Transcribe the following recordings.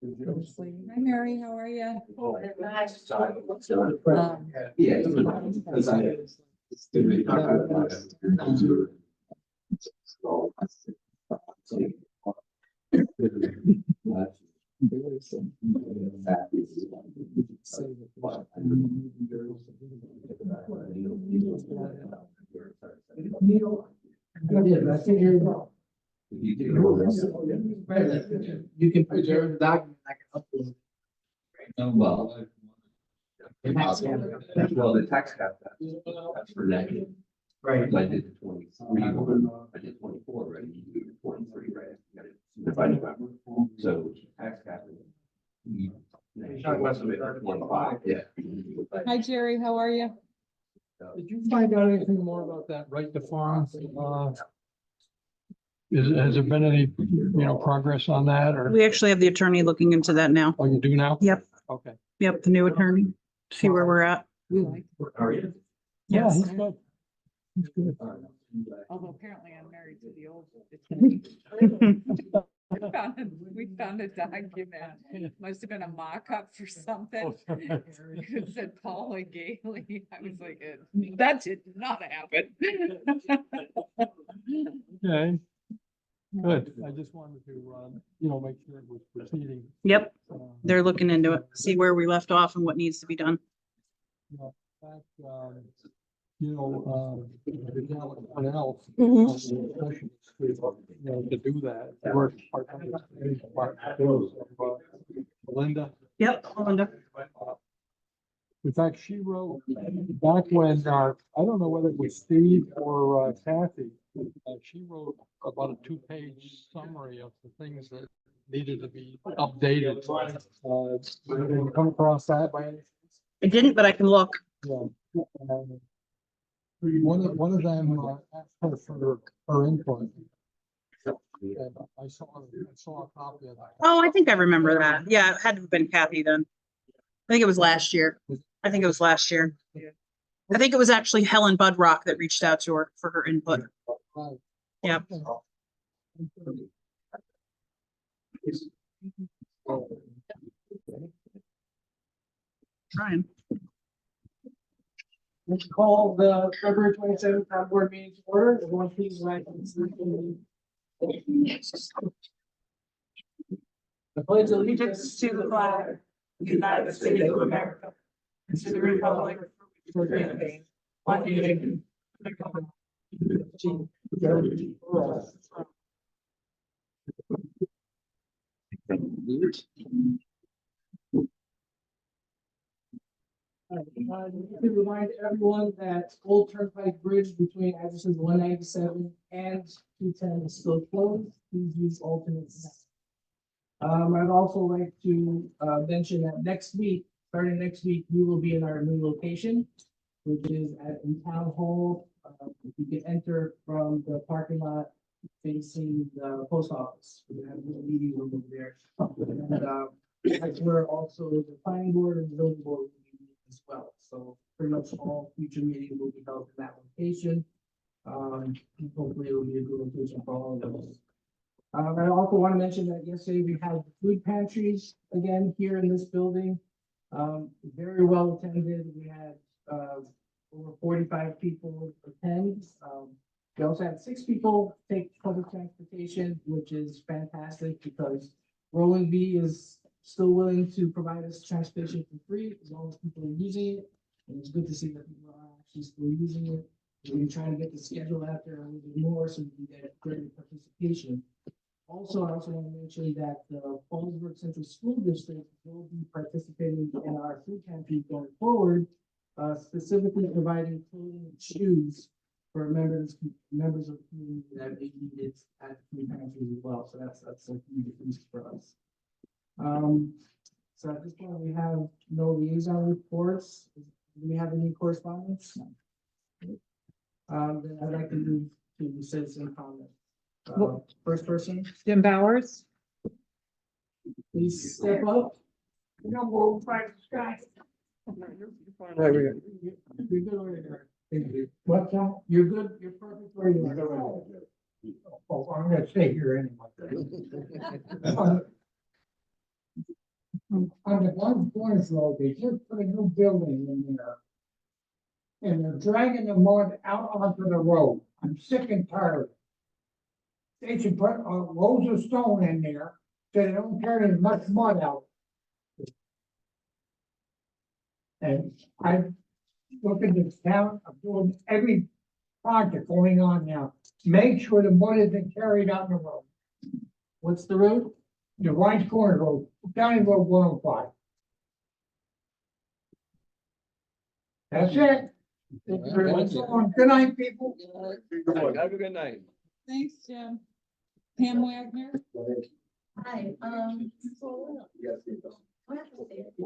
Hi, Mary, how are you? You can preserve the document, I can upload. Well, the tax cap, that's for negative. Right. I did the 23, I did 24, right? You do 23, right? You got it divided by- So tax cap. Yeah. Hi, Jerry, how are you? Did you find out anything more about that right to farm? Has there been any, progress on that or? We actually have the attorney looking into that now. Oh, you do now? Yep, Okay. yep, the new attorney. See where we're at. We like, Yeah, Yes. he's good. He's good. although apparently I'm married to the old. We found a document, must have been a mock-up for something. It said Paula Gailey. I was like, that did not happen. Okay. Good. I just wanted to, make sure it was proceeding. Yep, Uh, they're looking into it, see where we left off and what needs to be done. In fact, the gal at Cornell, to do that. They work part-time. Melinda. Yep, Linda. In fact, she wrote back when, I don't know whether it was Steve or Kathy, she wrote about a 2-page summary of the things that needed to be updated. Did you come across that by any chance? I didn't, but I can look. Yeah. One of them asked her for her input. And I saw a copy of that. Oh, I think I remember that. Yeah, it had to have been Kathy then. I think it was last year. I think it was last year. I think it was actually Helen Budrock that reached out to her for her input. Right. Yep. Trying. Let's call the February 27th town board meeting to order. Everyone please rise and salute. I pledge allegiance to the flag of the United States of America and to the republic for which it stands, one nation, under God, indivisible, with to remind everyone that Old Turnpike Bridge between addresses 197 and 210 is still closed. Please use alternates. I'd also like to mention that starting next week, we will be in our new location, which is at the town hall. You can enter from the parking lot facing the post office. We're gonna have a little meeting room over there. And that's where also the planning board and the zoning board will be meeting as well. So pretty much all future meetings will be held in that location. Hopefully it'll be a good location for all of us. I also want to mention that yesterday we had food pantries again here in this building. Very well attended. We had over 45 people attend. We also had 6 people take public transportation, which is fantastic because Rolling B is still willing to provide us transportation for free as long as people are using it. And it's good to see that people are actually still using it. We're trying to get the schedule out there a little bit more so we can get greater participation. Also, I also want to mention that the Fallsburg Central School District will be participating in our food pantry going forward, specifically providing clothing and shoes for members of the community that may need it at the food pantry as well. So that's a huge boost for us. So at this point, we have no liaison reports. Do we have any correspondence? Then I'd like to move to citizen comment. First person, Jim Bowers? please step up. No, we'll try to try. You're good over there. Thank you. What, John? You're good, you're perfect where you are. Oh, I'm gonna stay here anyway. On the one corners road, they just put a new building in there. And they're dragging the mud out onto the road. I'm sick and tired. They should put rows of stone in there, so they don't carry as much mud out. And I look at the town, I'm doing every project going on now, make sure the mud isn't carried on the road. What's the road? The right corner road, County Road 105. That's it. Thank you very much. Good night, people. Have a good night. Thanks, Jim. Pam Wagner? Hi,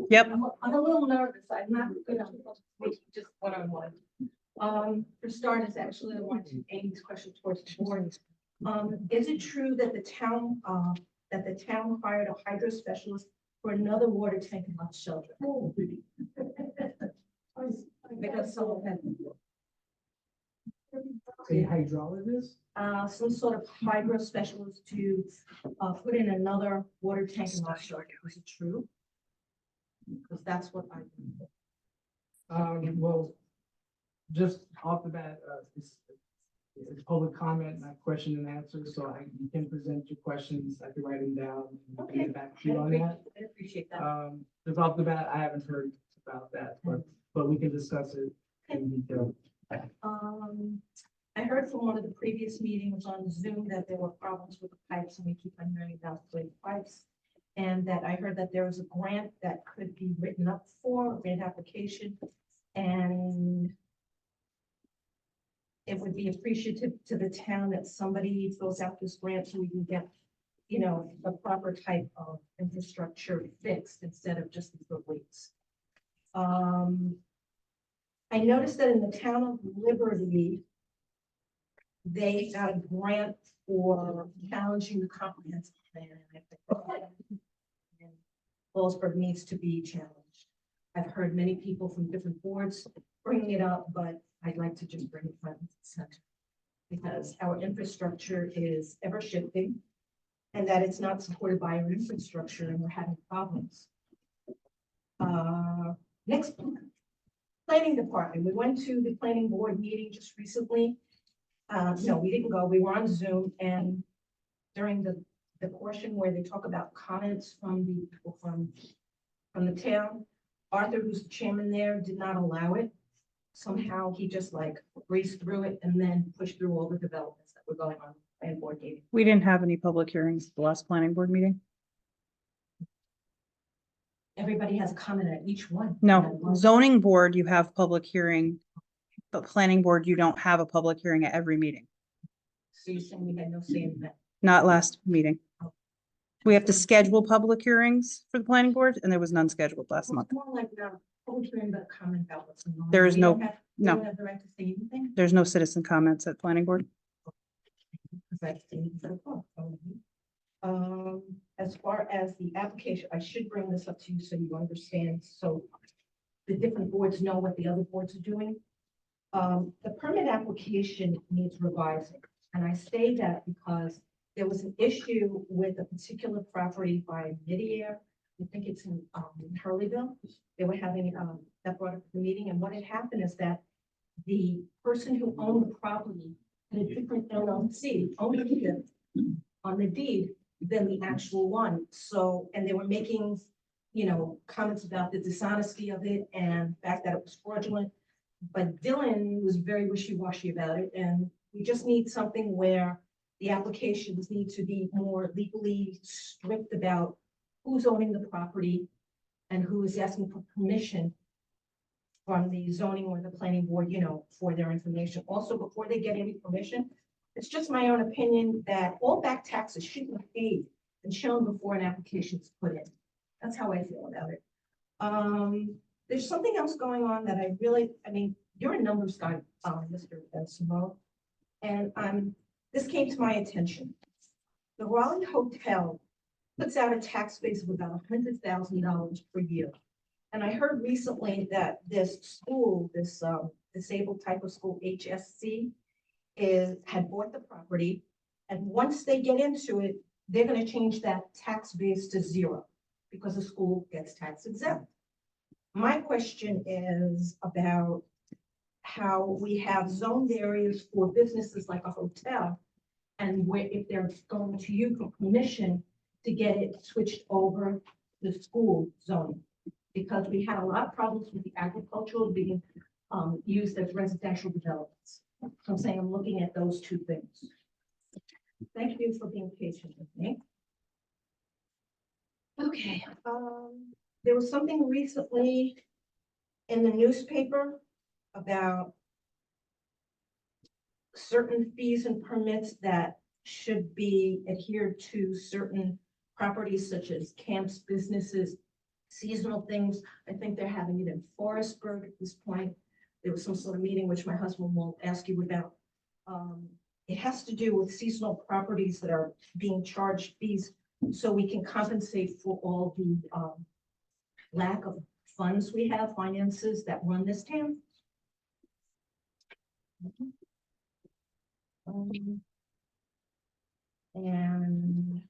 Yep. I'm a little nervous. I'm not good on just one-on-one. For starters, actually, I want to aim this question towards the board. Is it true that the town hired a hydro specialist for another water tank in Mount Shelter? Because someone had A hydrologist? some sort of hydro specialist to put in another water tank in Mount Shelter. Is it true? Because that's what I. Well, just off the bat, it's public comment, not question and answer, so you can present your questions, I can write them down. And Okay. get back to you on that. I appreciate that. Just off the bat, I haven't heard about that, but we can discuss it in detail. I heard from one of the previous meetings on Zoom that there were problems with the pipes, and we keep on hearing about the pipes. And that I heard that there was a grant that could be written up for, a grant application, and it would be appreciative to the town that somebody fills out this grant so we can get, the proper type of infrastructure fixed instead of just the leaks. I noticed that in the town of Liberty, they got a grant for challenging the comprehensive plan. And I think Fallsburg needs to be challenged. I've heard many people from different boards bringing it up, but I'd like to just bring it front and center. Because our infrastructure is ever shifting and that it's not supported by our infrastructure and we're having problems. Next, planning department. We went to the planning board meeting just recently. No, we didn't go. We were on Zoom, and during the portion where they talk about comments from the people from the town, Arthur, who's the chairman there, did not allow it. Somehow he just like breezed through it and then pushed through all the developments that were going on in the planning board meeting. We didn't have any public hearings at the last planning board meeting. Everybody has a comment at each one. No, zoning board, you have public hearing, but planning board, you don't have a public hearing at every meeting. So you're saying we had no say in that? Not last meeting. We have to schedule public hearings for the planning board, and there was none scheduled last month. It's more like now, public hearing, but a comment about what's going on. There is We no- don't have- we no. don't have the right to say anything. There's no citizen comments at planning board. As far as the application, I should bring this up to you so you understand, so the different boards know what the other boards are doing. The permit application needs revising, and I say that because there was an issue with a particular property by Midair. I think it's in Hurleyville. They were having, that brought up at the meeting, and what had happened is that the person who owned the property had a different LLC, owned it on the deed than the actual one. So, and they were making, comments about the dishonesty of it and the fact that it was fraudulent. But Dylan was very wishy-washy about it, and we just need something where the applications need to be more legally strict about who's owning the property and who is asking for permission from the zoning or the planning board, for their information. Also, before they get any permission, it's just my own opinion that all back taxes should be paid and shown before an application is put in. That's how I feel about it. There's something else going on that you're a numbers guy, Mr. Simone. And this came to my attention. The Raleigh Hotel puts out a tax base of about $100,000 per year. And I heard recently that this school, this disabled type of school, HSC, had bought the property. And once they get into it, they're going to change that tax base to zero. because the school gets tax exempt. My question is about how we have zoned areas for businesses like a hotel, and where if they're going to you for permission to get it switched over to school zoning. Because we had a lot of problems with the agricultural being used as residential developments. So I'm saying I'm looking at those two things. Thank you for being patient with me. Okay, there was something recently in the newspaper about certain fees and permits that should be adhered to certain properties such as camps, businesses, seasonal things. I think they're having it in Fallsburg at this point. There was some sort of meeting which my husband will ask you about. It has to do with seasonal properties that are being charged fees, so we can compensate for all the lack of funds we have, finances that run this town. And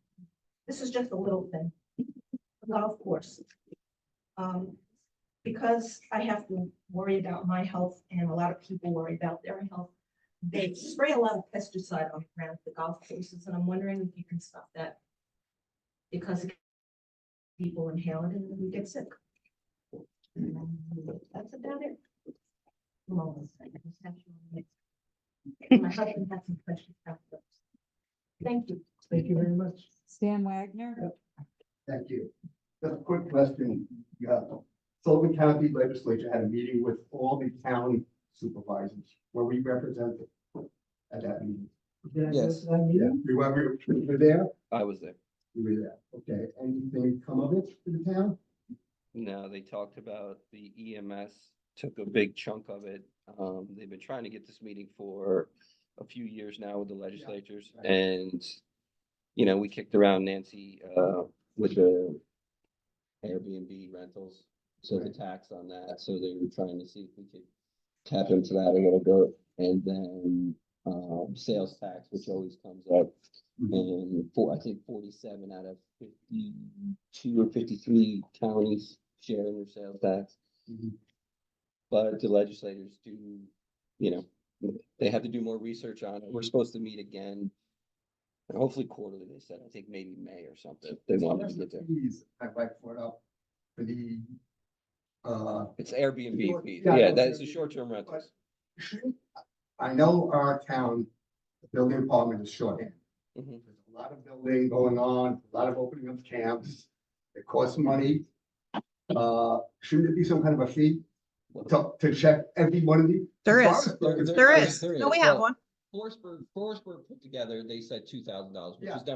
this is just a little thing. The golf course. Because I have to worry about my health and a lot of people worry about their health, they spray a lot of pesticide on the ground at the golf courses, and I'm wondering if you can stop that. Because people inhale it and we get sick. That's about it. Well, my husband has some questions after. Thank you. Thank you very much. Stan Wagner? Thank you. Just a quick question. Sullivan County Legislature had a meeting with all the town supervisors where we represented at that meeting. Did I Yes. miss that meeting? You were there? I was there. You were there. Okay. Anything come of it to the town? No, they talked about the EMS, took a big chunk of it. They've been trying to get this meeting for a few years now with the legislatures, right. and, you know, we kicked around Nancy, with the Airbnb rentals, so the Right. tax on that, so they were trying to see if we could tap into that a little bit, and then, sales tax, which always comes up. And I think 47 out of 52 or 53 counties share in their sales tax. Mhm. But the legislators do, you know, they have to do more research on it. We're supposed to meet again. And hopefully quarterly, they said, I think maybe May or something. They wanted to get there. Fees, I'd like to put up for the, It's Airbnb fees. Yeah, Yeah, no, that's the Airbnb, short-term rentals. I know our town, the building department is shorthand. Mhm. There's a lot of building going on, a lot of opening of camps. It costs money. Shouldn't there be some kind of a fee to check every one of these? There As is. far as- There is. No, we have one. Fallsburg put together, they said $2,000, which Yeah. is it's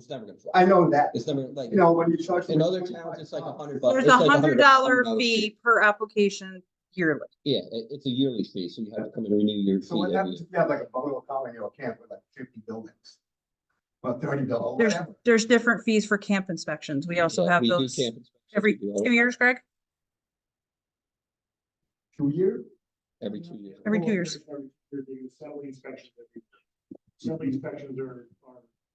never gonna fly. I know that, It's never like, you know, when you charge. in them other towns, it's like $100. There's It's a like $100 fee per application yearly. Yeah, it's a yearly fee, so you have to come and renew your So fee what every happens year. if you have like a bungalow colony or a camp with like 50 buildings? Well, 30 buildings, There's, whatever. there's different fees for camp inspections. We also Yeah, have we do those camp inspections, every we do all- 2 years, Greg? 2 years? Every 2 years. Every 2 years. They do assembly inspections. Assembly inspections are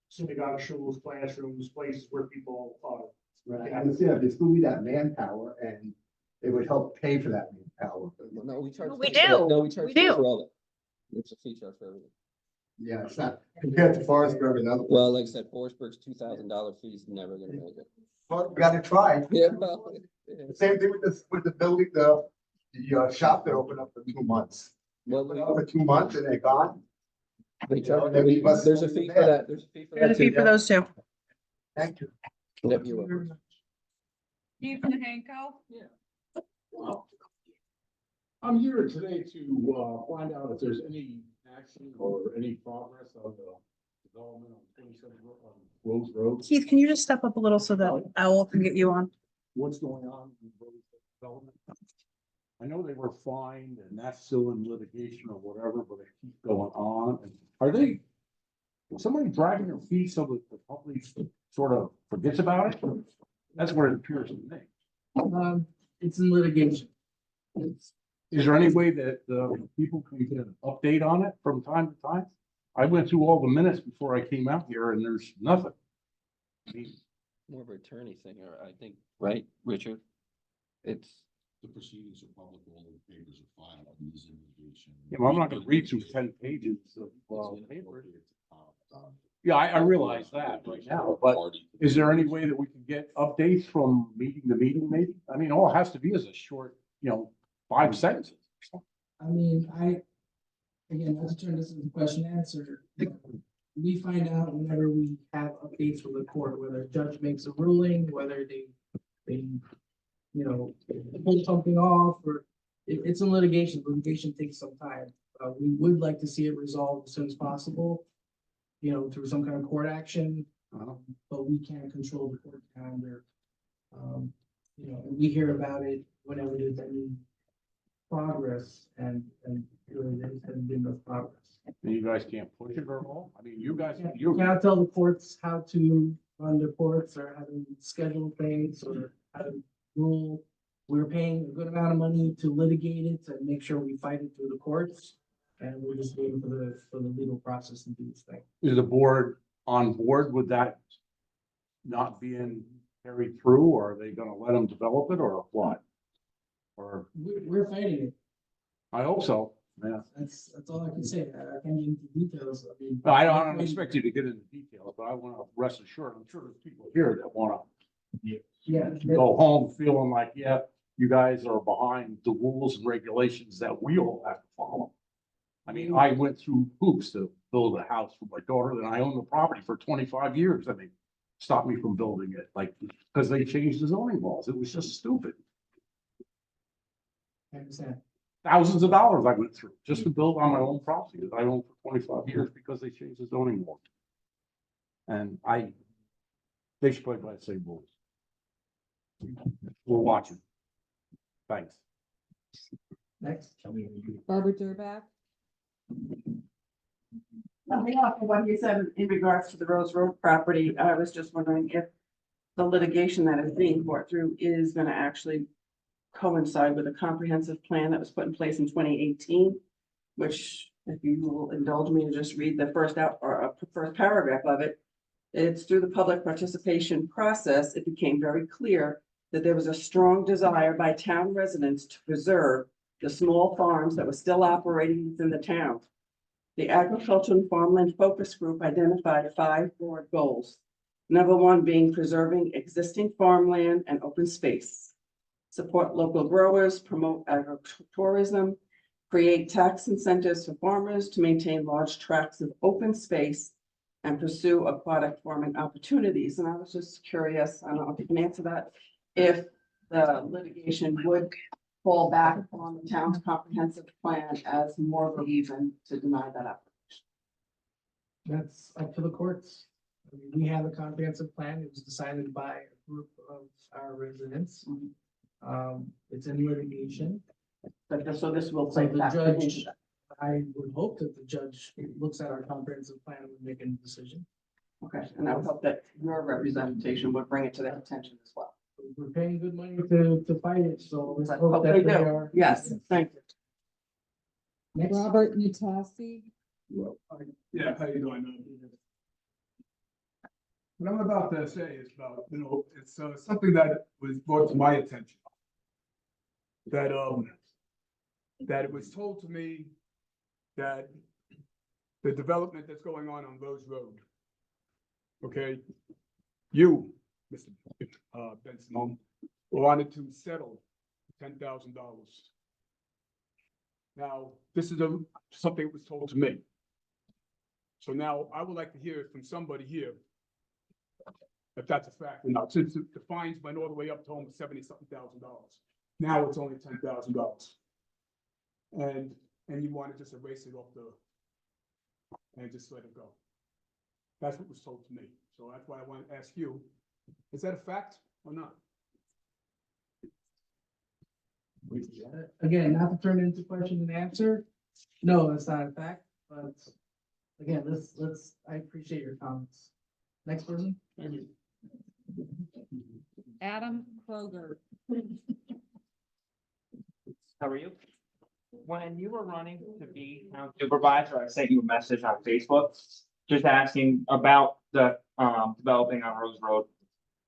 synagogue, schools, classrooms, places where people are. Right, I understand, there's still need that manpower and it would help pay for that manpower. No, we charge. We fees for that. do. No, we charge We fees do. for all that. It's a fee charge for everything. Yeah, it's not compared to Fallsburg and other. Well, like I said, Fallsburg's $2,000 fee is never gonna make it. But we gotta try. Yeah, well, The Same thing with this, with the building, the shop that opened up for 2 months. well, Opened up for 2 months and they're gone. they charge, Yeah, we must- there's a fee for that, there's a fee for There's a that fee too. for those two. Thank you. Yep, you're welcome. Steve Hanko? Well, I'm here today to find out if there's any action or any progress of the development on 27 Rose Road. Keith, can you just step up a little so that Owl can get you on? What's going on with Rose development? I know they were fined and that's still in litigation or whatever, but it keeps going on. And are they, is somebody dragging their feet so that the public sort of forgets about it? That's what it appears to me. It's in litigation. Is there any way that people can get an update on it from time to time? I went through all the minutes before I came out here and there's nothing. I mean, more of an attorney thing, or I think, right, Richard? It's, The proceedings are public, all the papers are filed, and there's litigation. Yeah, well, I'm not gonna read through 10 pages of paper. Yeah, I realize that right now, but is there any way that we can get updates from meeting to meeting, maybe? I mean, all it has to be is a short, 5 sentences. I mean, again, not to turn this into question and answer. We find out whenever we have updates from the court, whether a judge makes a ruling, whether they, pull something off, or it's in litigation. Litigation takes some time. We would like to see it resolved as soon as possible, through some kind of court action, but we can't control the court calendar. We hear about it whenever there's any progress, and really there hasn't been much progress. And you guys can't push it or all? I mean, you guys, You can't tell the courts how to run the courts, or how to schedule things, or how to rule. We're paying a good amount of money to litigate it, to make sure we fight it through the courts. And we're just waiting for the legal process to do its thing. is the board on board with that not being carried through, or are they gonna let them develop it, or what? Or, We're fighting it. I hope so, yeah. That's all I can say. I can't get into details. I mean. No, I don't expect you to get into details, but I wanna rest assured, I'm sure there's people here that wanna Yeah. go home feeling like, yeah, you guys are behind the rules and regulations that we all have to follow. I mean, I went through hoops to build a house for my daughter, and I owned the property for 25 years, and they stopped me from building it, like, because they changed the zoning laws. It was just stupid. I understand. Thousands of dollars I went through just to build on my own property that I owned for 25 years because they changed the zoning law. And they should play by the same rules. We're watching. Thanks. Next. Barbara Durback. Coming off of what you said in regards to the Rose Road property, I was just wondering if the litigation that is being brought through is gonna actually coincide with a comprehensive plan that was put in place in 2018, which, if you will indulge me to just read the first paragraph of it. It's through the public participation process, it became very clear that there was a strong desire by town residents to preserve the small farms that were still operating within the town. The Agriculture and Farmland Focus Group identified 5 broad goals. Number 1 being preserving existing farmland and open space. Support local growers, promote agritourism, create tax incentives for farmers to maintain large tracts of open space, and pursue aquatic farming opportunities. And I was just curious, I don't know if you can answer that, if the litigation would fall back on the town's comprehensive plan as more reason to deny that application. That's up to the courts. I mean, we have a comprehensive plan. It was decided by a group of our residents. It's in litigation. But so this will So play the back. judge, I would hope that the judge looks at our comprehensive plan and would make a decision. Okay, and I would hope that your representation would bring it to their attention as well. We're paying good money to fight it, so let's I hope hope that they they do. are. Yes, thank you. Next. Robert Natasi. Yeah, how you doing? What I'm about to say is about, it's something that was brought to my attention. That it was told to me that the development that's going on Rose Road. Okay, you, Mr. Benson, wanted to settle $10,000. Now, this is something that was told to me. So now I would like to hear from somebody here if that's a fact or not, since the fines went all the way up to almost $70-something thousand. Now it's only $10,000. And you want to just erase it off and just let it go. That's what was told to me. So that's why I want to ask you, is that a fact or not? Again, not to turn it into question and answer. No, that's not a fact, but again, I appreciate your comments. Next person. Adam Kroger. How are you? When you were running to be town supervisor, I sent you a message on Facebook just asking about the developing on Rose Road.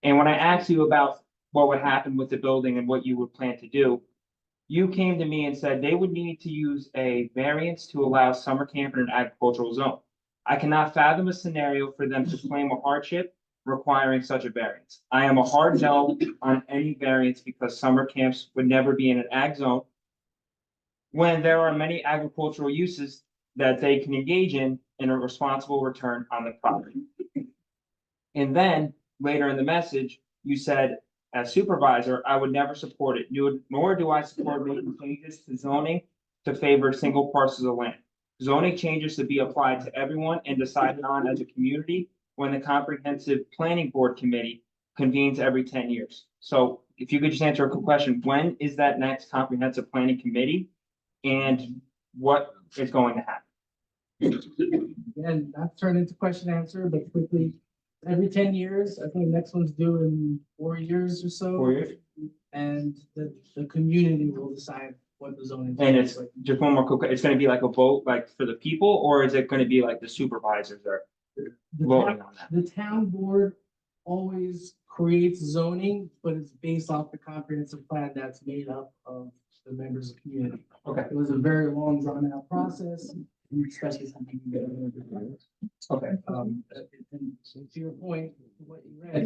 And when I asked you about what would happen with the building and what you would plan to do, you came to me and said they would need to use a variance to allow summer camp in an agricultural zone. I cannot fathom a scenario for them to claim a hardship requiring such a variance. I am a hard no on any variance because summer camps would never be in an ag zone when there are many agricultural uses that they can engage in a responsible return on the property. And then later in the message, you said, as supervisor, I would never support it, nor do I support making changes to zoning to favor single parcels of land. Zoning changes to be applied to everyone and decided on as a community when the comprehensive planning board committee convenes every 10 years. So if you could just answer a quick question, when is that next comprehensive planning committee? And what is going to happen? Again, not turn into question answer, but quickly, every 10 years, I think the next one's due in 4 years or so. 4 years? And the community will decide what the zoning. And it's is like. just one more quick, it's gonna be like a vote, like for the people, or is it gonna be like the supervisors are The voting town- on that? The town board always creates zoning, but it's based off the comprehensive plan that's made up of the members of the community. Okay, It was a very long drawn out process, especially something. okay. And to your point, what you read,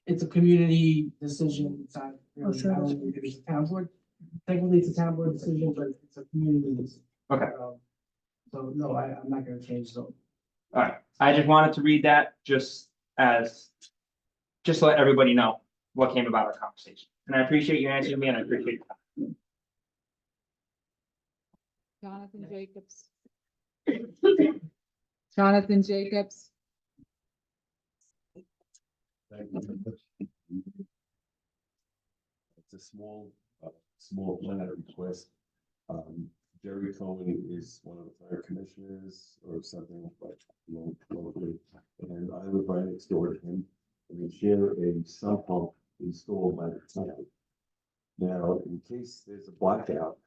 it's a community decision. It's not really, I don't think it's a town board. Technically, it's a town board decision, but it's a community decision. Okay. So no, I'm not gonna change zone. All right, I just wanted to read that just to let everybody know what came about our conversation. And I appreciate you answering me and I appreciate your time. Jonathan Jacobs. Jonathan Jacobs. It's a small minor request. Jerry Cohen is one of the fire commissioners or something like locally, and I live right next door to him. And we share a sump pump installed by the town. Now, in case there's a blackout,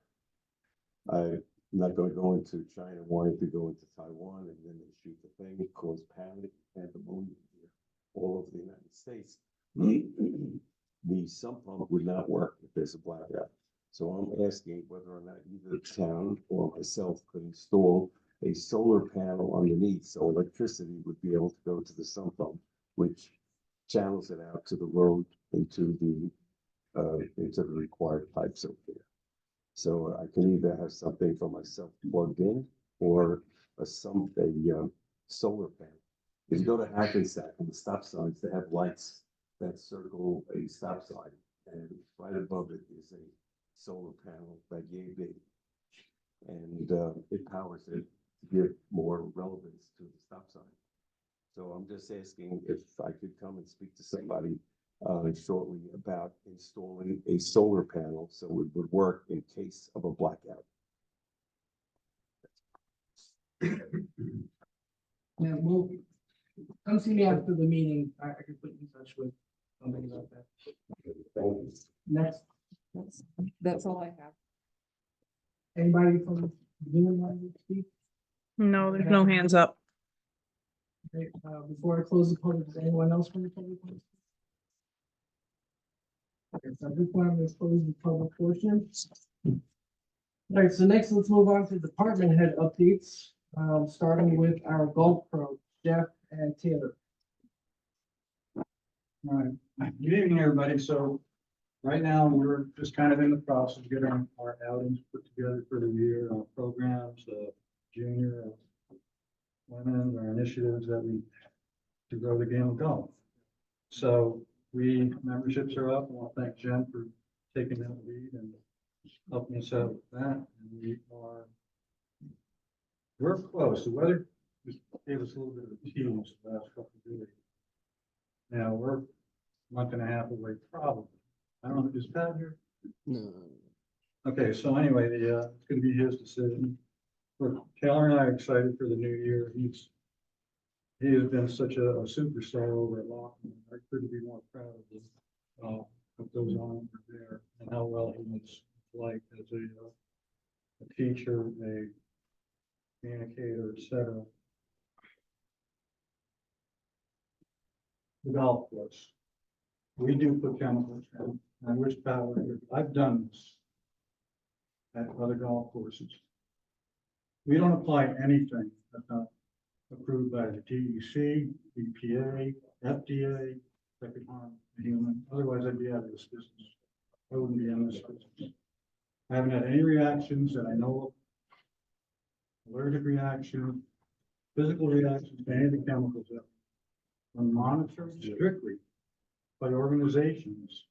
I'm not going to go into China wanting to go into Taiwan and then they shoot the thing, it cause panic and pandemonium here all over the United States. The sump pump would not work if there's a blackout. So I'm asking whether or not either the town or myself could install a solar panel underneath, so electricity would be able to go to the sump pump, which channels it out to the road into the required pipes over there. So I can either have something for myself plugged in or a solar panel. If you go to Hackensack and the stop signs, they have lights that circle a stop sign, and right above it is a solar panel that yay big. And it powers it to give more relevance to the stop sign. So I'm just asking if I could come and speak to somebody shortly about installing a solar panel so it would work in case of a blackout. Yeah, well, come see me after the meeting. I can put you in touch with somebody about that. Next, That's all I have. anybody from Zoom want to speak? No, there's no hands up. Okay, before I close the public, does anyone else from the public want to speak? Okay, so at this point, I'm going to close the public portion. All right, so next, let's move on to department head updates, starting with our golf pro, Jeff and Taylor. All right, good evening, everybody. So right now, we're just kind of in the process of getting our outings put together for the year, our programs, junior, women, our initiatives that we to grow the game of golf. So memberships are up. I want to thank Jen for taking that lead and helping us out with that. And we're close. The weather just gave us a little bit of a tease the last couple of days. Now we're a month and a half away, probably. I don't know, is Pat here? No. Okay, so anyway, it's gonna be his decision. Taylor and I are excited for the new year. He has been such a superstar over at Lockman. I couldn't be more proud of him. What goes on over there and how well he was liked as a teacher, a communicator, etc. The golf course. we do put chemicals in, I wish Pat were here, I've done this at other golf courses. We don't apply anything that's not approved by the DEC, EPA, FDA, that could harm the human, otherwise I'd be out of this business. I wouldn't be in this business. I haven't had any reactions that I know of. Allergic reaction, physical reactions to any of the chemicals that are monitored strictly by organizations.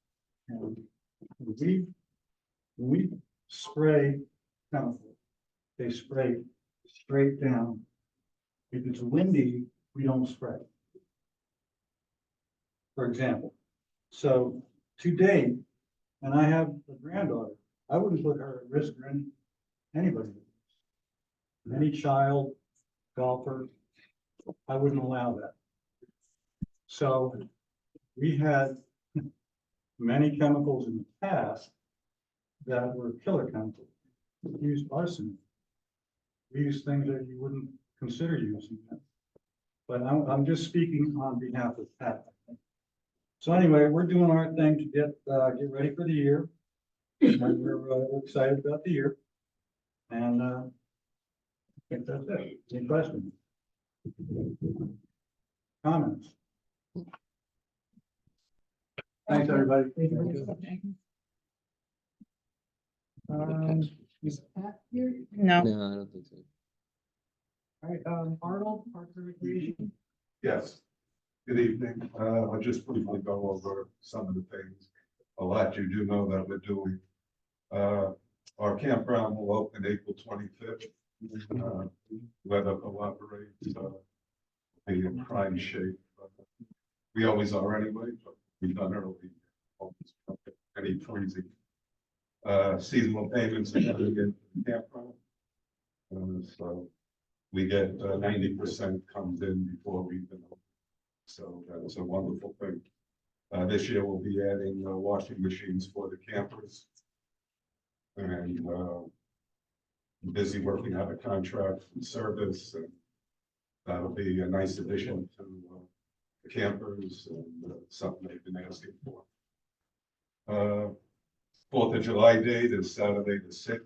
And when we spray chemical, they spray straight down. If it's windy, we don't spray. For example, so to date, and I have a granddaughter, I wouldn't put her at risk for anybody. Any child, golfer, I wouldn't allow that. So we had many chemicals in the past that were killer chemicals. We used arson. We used things that you wouldn't consider using. But I'm just speaking on behalf of Pat. So anyway, we're doing our thing to get ready for the year. And we're excited about the year. And I think that's it. Any questions? Comments? Thanks, everybody. Is Pat here? No. No, I don't think so. All right, Arnold, Parks and Recreation. Yes, good evening. I'll just briefly go over some of the things. A lot you do know that we're doing. Our campground will open April 25th. Weather cooperates, be in prime shape. We always are anyway, but we've done early. Any freezing. Seasonal payments are coming in the campground. So we get 90% comes in before we even open. So that's a wonderful thing. This year we'll be adding washing machines for the campers. And busy working out a contract for service, and that'll be a nice addition to the campers and something they've been asking for. 4th of July date is Saturday the 6th.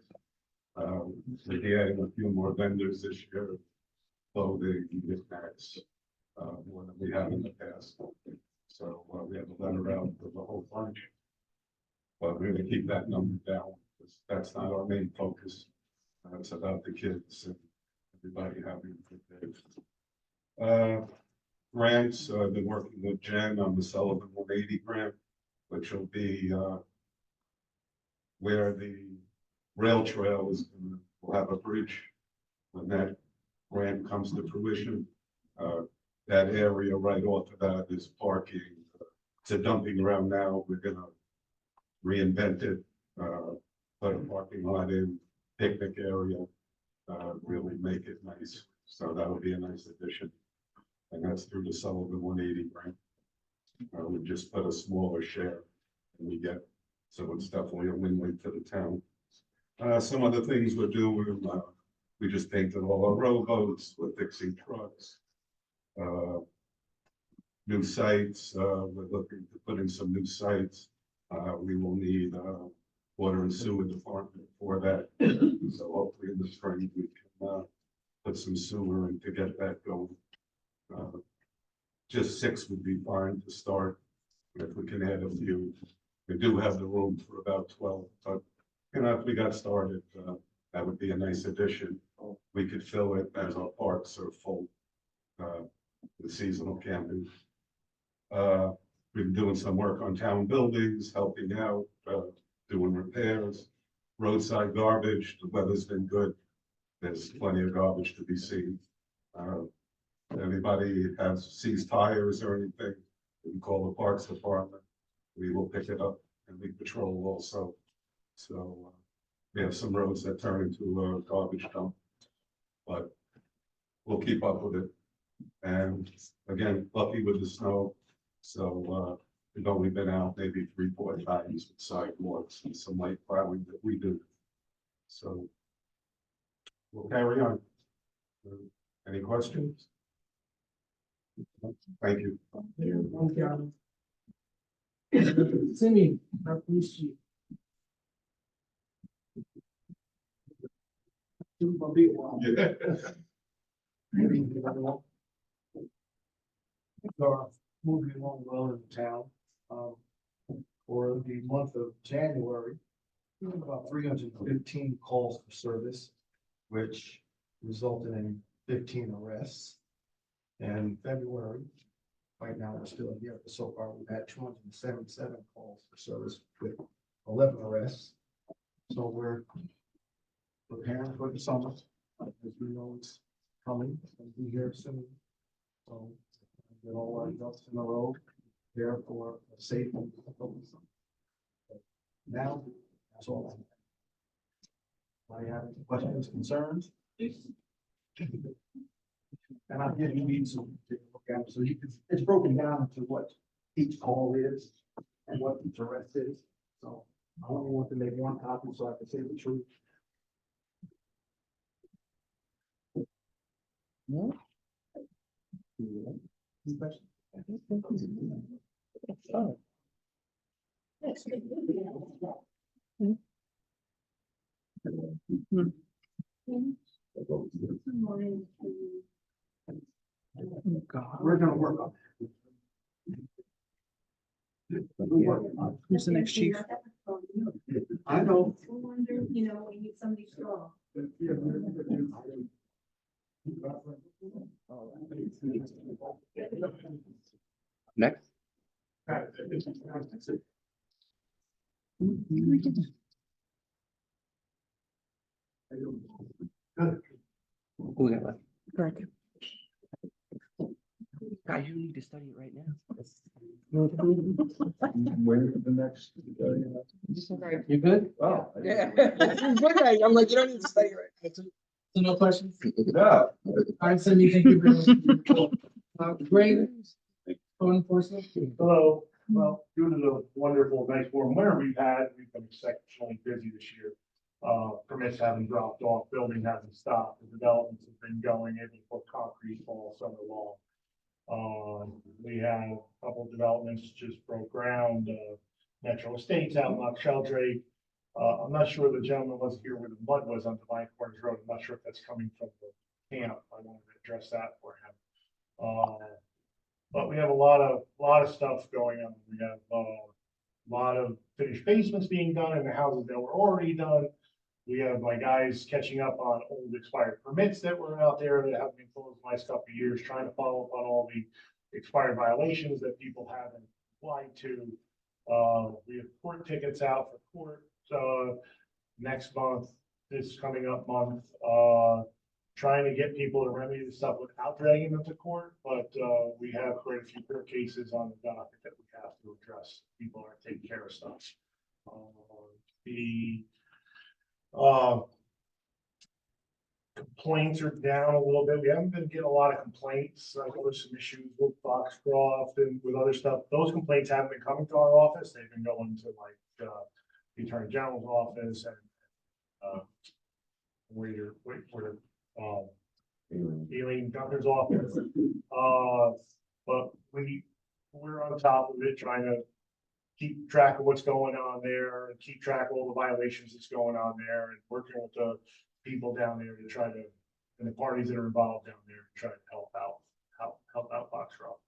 We'll be adding a few more vendors this year, clothing, knickknacks, more than we have in the past. So we have a letter out of the whole bunch. But we're gonna keep that number down, because that's not our main focus. It's about the kids and everybody having a good day. Grants, I've been working with Jen on the Sullivan 180 grant, which will be where the rail trail is, will have a bridge. When that grant comes to fruition, that area right off of that is parking. It's a dumping ground now. We're gonna reinvent it, put a parking lot in, picnic area, really make it nice. So that'll be a nice addition. And that's through the Sullivan 180 grant. We just put a smaller share and we get, so it's definitely a win-win for the town. Some of the things we're doing, we just painted all our rowboats, we're fixing trucks. New sites, we're looking to put in some new sites. We will need water and sewer department for that. So hopefully in the spring we can put some sewer in to get that going. Just 6 would be fine to start. If we can add a few, we do have the room for about 12, but you know, if we got started, that would be a nice addition. We could fill it as our parks are full, the seasonal camping. We've been doing some work on town buildings, helping out, doing repairs, roadside garbage. The weather's been good. There's plenty of garbage to be seen. Anybody sees tires or anything, we can call the parks department. We will pick it up and we patrol also. So we have some roads that turn into a garbage dump, but we'll keep up with it. And again, lucky with the snow. So we've only been out maybe 3-4 times with sidewalks and some light plowing that we do. So we'll carry on. Any questions? Thank you. Simi, our police chief. Yeah. Moving along well in town. For the month of January, we had about 315 calls for service, which resulted in 15 arrests. And February, right now, we're still here, but so far we've had 277 calls for service with 11 arrests. So we're preparing for the summer, as we know it's coming, and be here soon. So get all our ducks in a row, there for a safe and now, that's all. I have any questions, concerns? And I'm giving you some, to look at, so you can, it's broken down into what each call is and what each arrest is. So I only want to make one copy so I can say the truth. Any questions? We're gonna work on it. Who's the next chief? I know. You know, we need somebody strong. Next. Who we got left? Correct. Guys, you need to study it right now. Wait for the next. You good? Oh. Yeah. I'm like, you don't need to study right. So no questions? Yeah. All right, Cindy, thank you very much. Greg, code enforcement. Hello, well, due to the wonderful, nice warm winter we've had, we've been exceptionally busy this year. Permits haven't dropped off, building hasn't stopped, the developments have been going, able to put concrete all summer long. We have a couple of developments just broke ground, Metro Estates out in Loch Sheldrake. I'm not sure the gentleman was here where the mud was on Divine Corners Road. I'm not sure if that's coming from the camp. I wanted to address that for him. But we have a lot of stuff going on. We have a lot of finished basements being done in the houses that were already done. We have my guys catching up on old expired permits that were out there that haven't been closed the last couple of years, trying to follow up on all the expired violations that people haven't applied to. We have court tickets out for court next month, this coming up month. Trying to get people to remedy the stuff without dragging them to court, but we have quite a few court cases on the docket that we have to address. People aren't taking care of stuff. Complaints are down a little bit. We haven't been getting a lot of complaints. I know there's some issues with Foxcroft and with other stuff. Those complaints haven't been coming to our office. They've been going to like the Attorney General's office and Aileen Gunter's office. But we're on top of it, trying to keep track of what's going on there and keep track of all the violations that's going on there and working with the people down there to try to, and the parties that are involved down there to try to help out Foxcroft.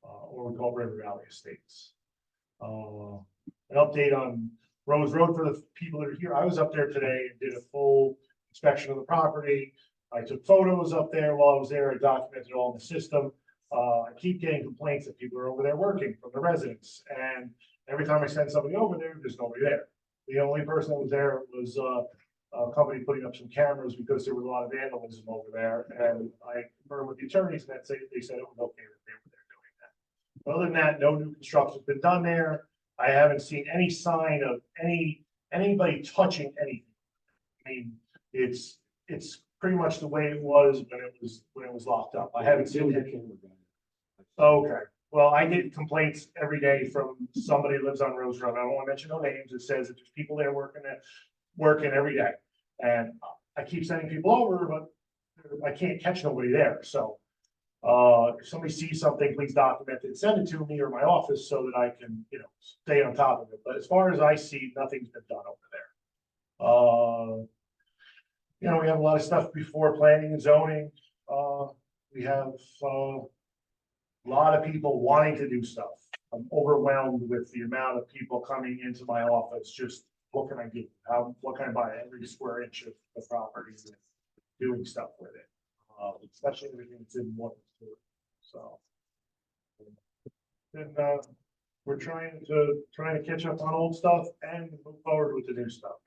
Or we call River Valley Estates. An update on Rose Road for the people that are here. I was up there today and did a full inspection of the property. I took photos up there while I was there. I documented all in the system. I keep getting complaints that people are over there working from the residents, and every time I send somebody over there, there's nobody there. The only person that was there was a company putting up some cameras because there was a lot of vandalism over there, and I confirmed with the attorneys that they said it was okay that they were there doing that. But other than that, no new construction's been done there. I haven't seen any sign of anybody touching anything. I mean, it's pretty much the way it was when it was locked up. I haven't seen any. Okay, well, I get complaints every day from somebody who lives on Rose Road. I don't want to mention no names. It says that there's people there working every day. And I keep sending people over, but I can't catch nobody there. So If somebody sees something, please document it, send it to me or my office so that I can, stay on top of it. But as far as I see, nothing's been done over there. We have a lot of stuff before planning and zoning. We have, a lot of people wanting to do stuff. I'm overwhelmed with the amount of people coming into my office, just what can I do? What can I buy every square inch of the property and doing stuff with it? Especially everything that's in one. So. And, we're trying to catch up on old stuff and move forward with the new stuff.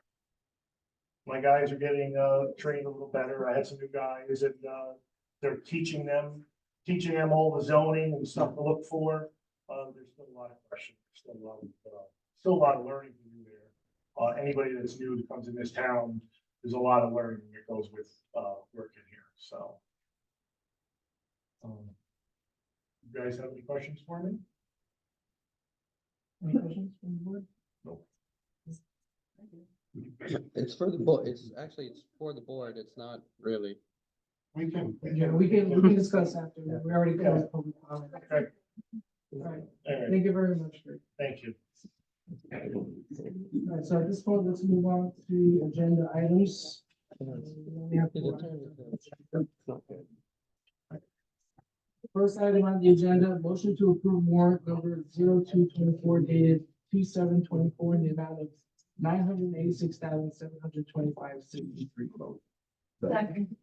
My guys are getting, trained a little better. I had some new guys and, they're teaching them all the zoning and stuff to look for. There's still a lot of questions, still a lot of learning to do there. Anybody that's new that comes in this town, there's a lot of learning that goes with, working here, so. You guys have any questions for me? Any questions from the board? Nope. It's for the board, it's for the board, it's not really. We can. Yeah, we can discuss after. We already closed public comment. Okay. All right. All right. Thank you very much, Greg. Thank you. All right, so at this point, let's move on to agenda items. We have four items. First item on the agenda, motion to approve warrant number 0224 dated 2/7/24 in the amount of $986,725.63. Second.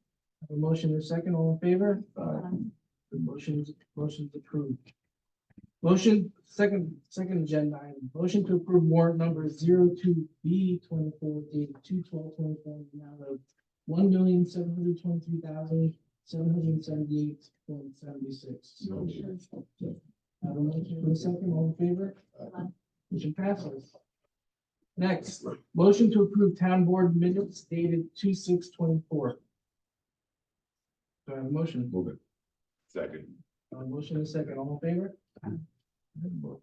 A motion and a second, all in favor? The motion's approved. Motion, second agenda item, motion to approve warrant number 02B24 dated 2/12/24 in the amount of $1,723,778.76. Have a motion and a second, all in favor? Motion passes. Next, motion to approve town board minutes dated 2/6/24. Do I have a motion? Move it. Second. Motion and second, all in favor?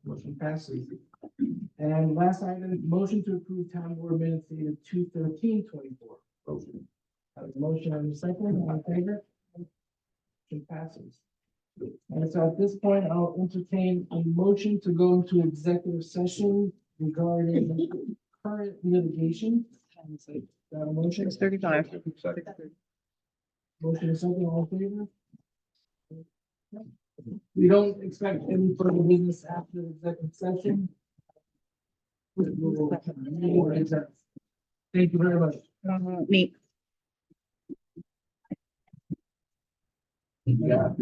Motion passes. And last item, motion to approve town board minutes dated 2/13/24. Motion. Have a motion and a second, all in favor? Motion passes. And so at this point, I'll entertain a motion to go into executive session regarding current litigation. Got a motion? 6:35. Second. Motion and second, all in favor? We don't expect any further business after the executive session. Thank you very much. Neat. Yeah.